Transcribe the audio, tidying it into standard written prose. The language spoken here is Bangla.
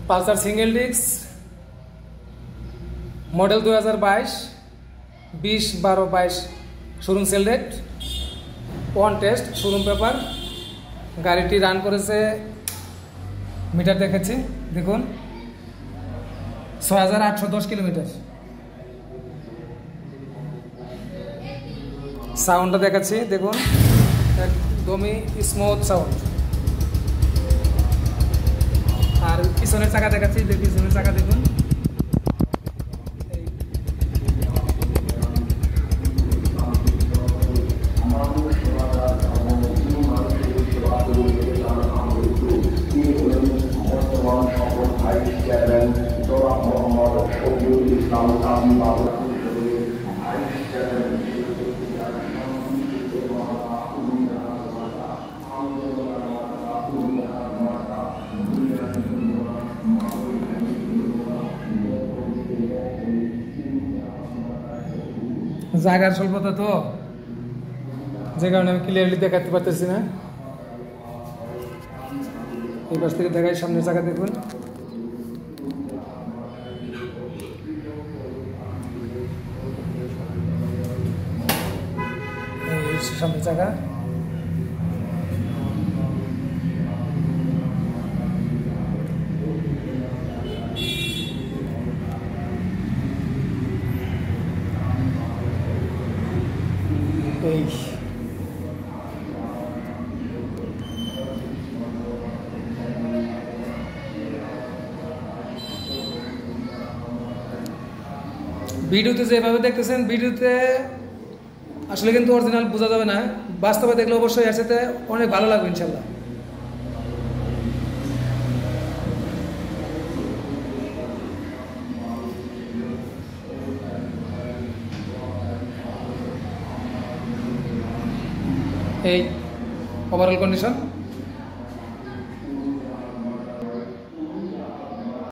Pulsar single disc model 2022 20/12/22 showroom sale date one test showroom paper. গাড়িটি রান করেছে মিটার দেখাচ্ছি দেখুন 6810 কিলোমিটার। সাউন্ডটা দেখাচ্ছি দেখুন একদমই স্মুথ সাউন্ড। আর পিছনের চাকা দেখাচ্ছি পিছনের চাকা দেখুন জায়গার স্বল্পতা তো যে কারণে আমি ক্লিয়ারলি দেখাতে পারতেছি না। এই পাশ থেকে দেখাই সামনের জায়গা দেখুন সামনের জায়গা। ভিডিওতে যেভাবে দেখতেছেন ভিডিওতে আসলে কিন্তু অরিজিনাল বোঝা যাবে না, বাস্তবে দেখলে অবশ্যই এর সাথে অনেক ভালো লাগবে ইনশাল্লাহ। এই ওভারঅল কন্ডিশন।